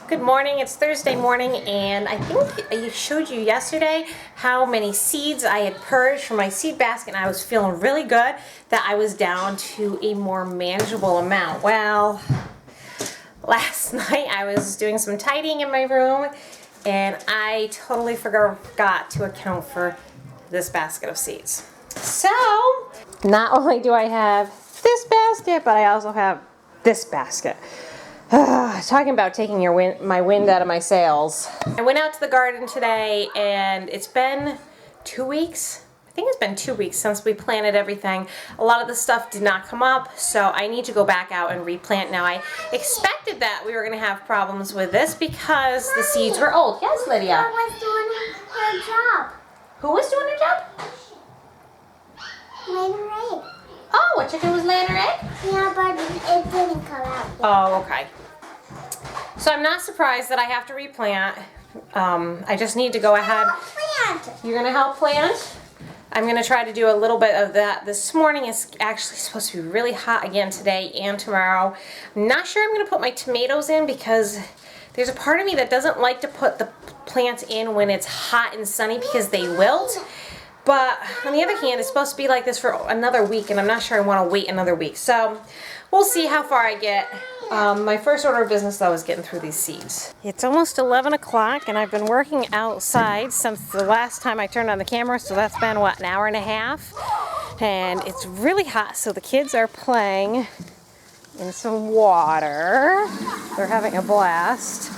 Good morning, it's Thursday morning, and I think I showed you yesterday how many seeds I had purged from my seed basket, and I was feeling really good that I was down to a more manageable amount. Well, last night I was doing some tidying in my room, and I totally forgot to account for this basket of seeds. So, not only do I have this basket, but I also have this basket. Talking about taking my wind out of my sails. I went out to the garden today, and it's been 2 weeks. I think it's been 2 weeks since we planted everything. A lot of the stuff did not come up, so I need to go back out and replant. Now, I expected that we were going to have problems with this because the seeds were old. Yes, Lydia? Who was doing her job? Who was doing her job? Laying her egg. Oh, a chicken was laying her egg? Yeah, but it didn't come out yet. Oh, okay. So I'm not surprised that I have to replant. I just need to go ahead. Plant. You're going to help plant? I'm going to try to do a little bit of that. This morning is actually supposed to be really hot again today and tomorrow. I'm not sure I'm going to put my tomatoes in because there's a part of me that doesn't like to put the plants in when it's hot and sunny because they wilt. But on the other hand, it's supposed to be like this for another week, and I'm not sure I want to wait another week. So we'll see how far I get. My first order of business, though, is getting through these seeds. It's almost 11 o'clock, and I've been working outside since the last time I turned on the camera, so that's been, what, an hour and a half? And it's really hot, so the kids are playing in some water. They're having a blast.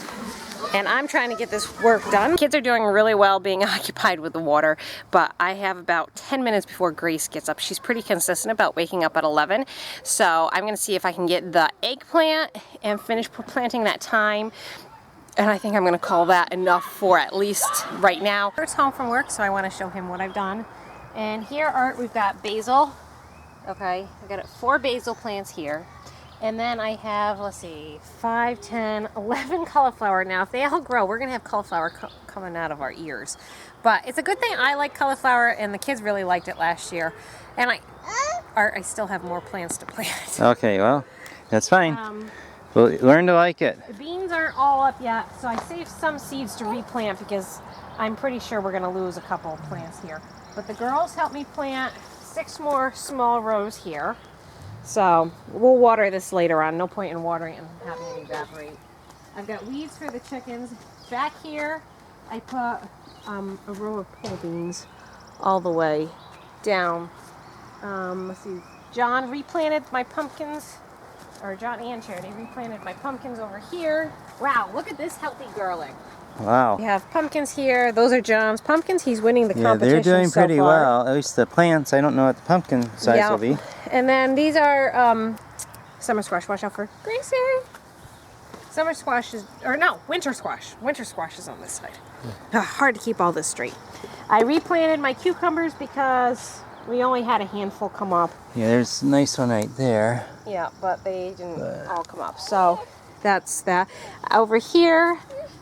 And I'm trying to get this work done. Kids are doing really well being occupied with the water, but I have about 10 minutes before Grace gets up. She's pretty consistent about waking up at 11. So I'm gonna see if I can get the eggplant and finish planting that time. And I think I'm gonna call that enough for at least right now. Kurt's home from work, so I wanna show him what I've done. And here we've got basil. Okay, I've got 4 basil plants here. And then I have, let's see, 5, 10, 11 cauliflower. Now, if they all grow, we're going to have cauliflower coming out of our ears. But it's a good thing I like cauliflower, and the kids really liked it last year. And I still have more plants to plant. Okay, well, that's fine. We'll learn to like it. The beans aren't all up yet, so I saved some seeds to replant because I'm pretty sure we're going to lose a couple of plants here. But the girls helped me plant 6 more small rows here. So we'll water this later on. No point in watering and having it evaporate. I've got weeds for the chickens. Back here, I put a row of pole beans all the way down. Let's see. John replanted my pumpkins, or John and Charity replanted my pumpkins over here. Wow, look at this healthy garlic. Wow. We have pumpkins here. Those are John's pumpkins. He's winning the competition. Yeah, they're doing so pretty far. well. At least the plants. I don't know what the pumpkin size will be. And then these are summer squash. Watch out for Gracie. Summer squash is, or no, winter squash. Winter squash is on this side. Hard to keep all this straight. I replanted my cucumbers because we only had a handful come up. Yeah, there's a nice one right there. Yeah, but they didn't all come up. So that's that. Over here,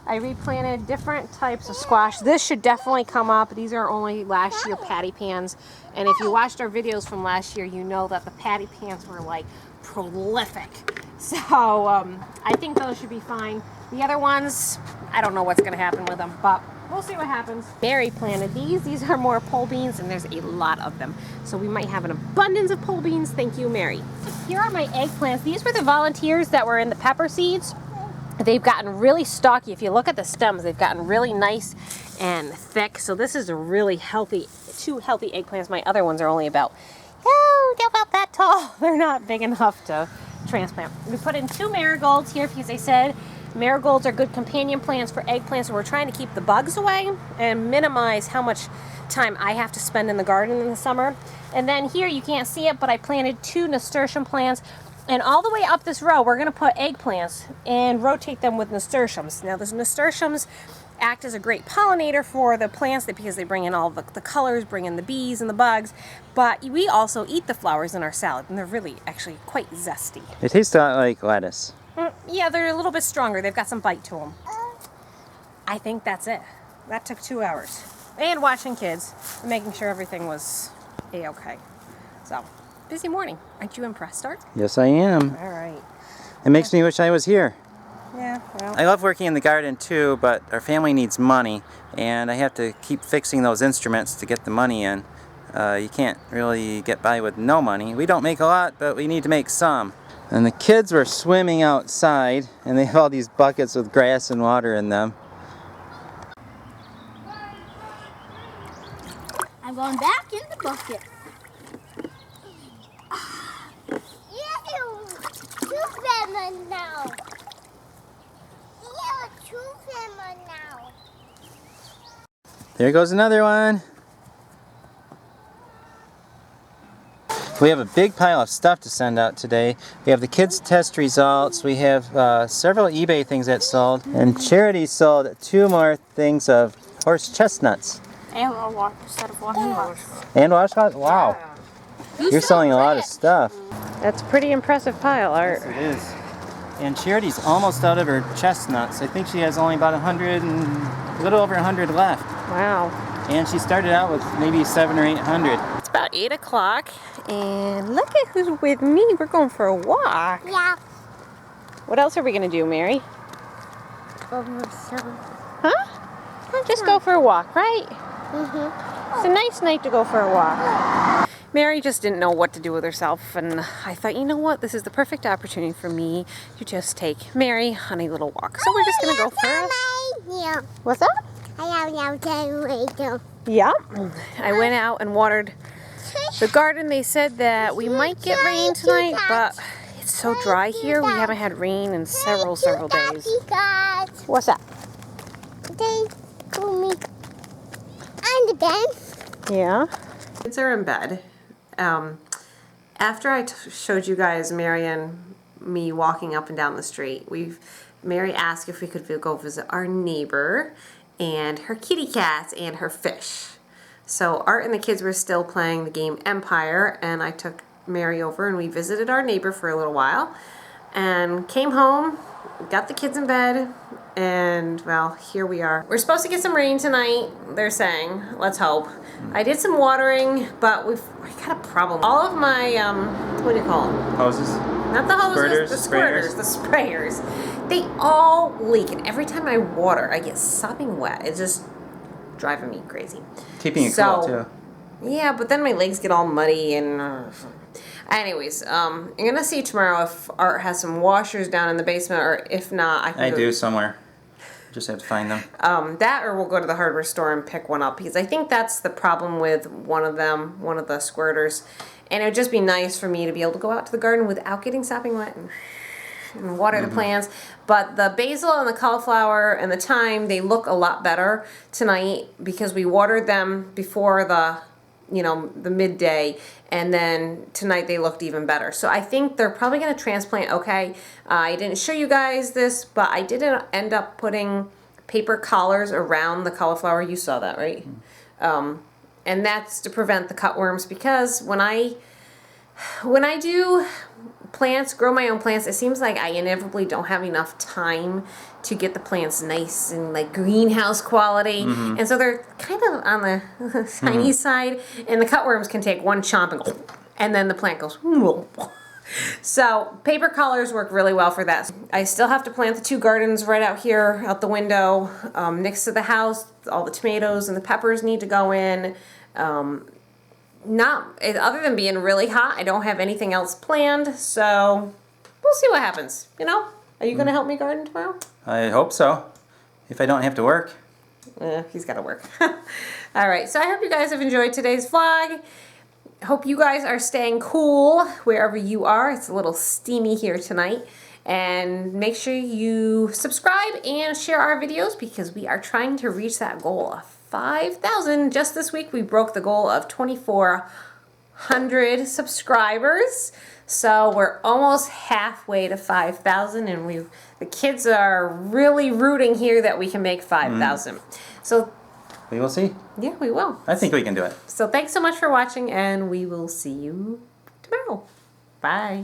I replanted different types of squash. This should definitely come up. These are only last year patty pans. And if you watched our videos from last year, you know that the patty pans were like prolific. So I think those should be fine. The other ones, I don't know what's gonna happen with them, but we'll see what happens. Mary planted these. These are more pole beans, and there's a lot of them. So we might have an abundance of pole beans. Thank you, Mary. Here are my eggplants. These were the volunteers that were in the pepper seeds. They've gotten really stocky. If you look at the stems, they've gotten really nice and thick. So this is a really healthy, 2 healthy eggplants. My other ones are only about that tall. They're not big enough to transplant. We put in 2 marigolds here because they said marigolds are good companion plants for eggplants. So we're trying to keep the bugs away and minimize how much time I have to spend in the garden in the summer. And then here, you can't see it, but I planted 2 nasturtium plants. And all the way up this row, we're going to put eggplants and rotate them with nasturtiums. Now, the nasturtiums act as a great pollinator for the plants because they bring in all the colors, bring in the bees and the bugs. But we also eat the flowers in our salad, and they're really actually quite zesty. They taste a lot like lettuce. Yeah, they're a little bit stronger. They've got some bite to them. I think that's it. That took 2 hours. And watching kids, and making sure everything was A-okay. So, busy morning. Aren't you impressed, Art? Yes, I am. All right. It makes me wish I was here. Yeah, well. I love working in the garden too, but our family needs money, and I have to keep fixing those instruments to get the money in. You can't really get by with no money. We don't make a lot, but we need to make some. And the kids were swimming outside, and they have all these buckets with grass and water in them. I'm going back in the bucket. Ew! Two salmon now. Ew, two salmon now. There goes another one. We have a big pile of stuff to send out today. We have the kids' test results. We have several eBay things that sold. And Charity sold 2 more things of horse chestnuts. And a set of washcloths. And washcloths? Wow. You're selling a lot of stuff. That's a pretty impressive pile, Art. Yes, it is. And Charity's almost out of her chestnuts. I think she has only about 100 and a little over 100 left. Wow. And she started out with maybe 700 or 800. It's about 8 o'clock, and look at who's with me. We're going for a walk. Yeah. What else are we going to do, Mary? Huh? Just go for a walk, right? Mm-hmm. It's a nice night to go for a walk. Mary just didn't know what to do with herself, and I thought, you know what? This is the perfect opportunity for me to just take Mary on a little walk. So we're just going to go for a... Yeah. What's that? I have no. Yeah. I went out and watered the garden. They said that we might get rain tonight, but it's so dry here. We haven't had rain in several days. What's that? They call me on the bed. Yeah. Kids are in bed. After I showed you guys Mary and me walking up and down the street, Mary asked if we could go visit our neighbor and her kitty cats and her fish. So Art and the kids were still playing the game Empire, and I took Mary over and we visited our neighbor for a little while and came home, got the kids in bed, and well, here we are. We're supposed to get some rain tonight, they're saying. Let's hope. I did some watering, but we got a problem. All of my, what do you call them? Hoses? Not the hoses, the Sprayers? squirters, the sprayers. They all leak, and every time I water, I get sopping wet. It's just driving me crazy. Keeping it cool, too. Yeah, but then my legs get all muddy and... Anyways, I'm going to see tomorrow if Art has some washers down in the basement, or if not, I do somewhere. Just have to find them. That, or we'll go to the hardware store and pick one up, because I think that's the problem with one of them, one of the squirters. And it would just be nice for me to be able to go out to the garden without getting sopping wet and water the plants. But the basil and the cauliflower and the thyme, they look a lot better tonight because we watered them before the, the midday, and then tonight they looked even better. So I think they're probably going to transplant okay. I didn't show you guys this, but I did end up putting paper collars around the cauliflower. You saw that, right? And that's to prevent the cutworms, because when I do plants, grow my own plants, it seems like I inevitably don't have enough time to get the plants nice and like greenhouse quality. And so they're kind of on the tiny side, and the cutworms can take one chomp and then the plant goes. So paper collars work really well for that. I still have to plant the 2 gardens right out here out the window next to the house. All the tomatoes and the peppers need to go in. Other than being really hot, I don't have anything else planned, so we'll see what happens. Are you going to help me garden tomorrow? I hope so. If I don't have to work. He's got to work. All right, so I hope you guys have enjoyed today's vlog. Hope you guys are staying cool wherever you are. It's a little steamy here tonight. And make sure you subscribe and share our videos, because we are trying to reach that goal of 5,000. Just this week we broke the goal of 2,400 subscribers. So we're almost halfway to 5,000, and the kids are really rooting here that we can make 5,000. So we will see. Yeah, we will. I think we can do it. So thanks so much for watching, and we will see you tomorrow. Bye.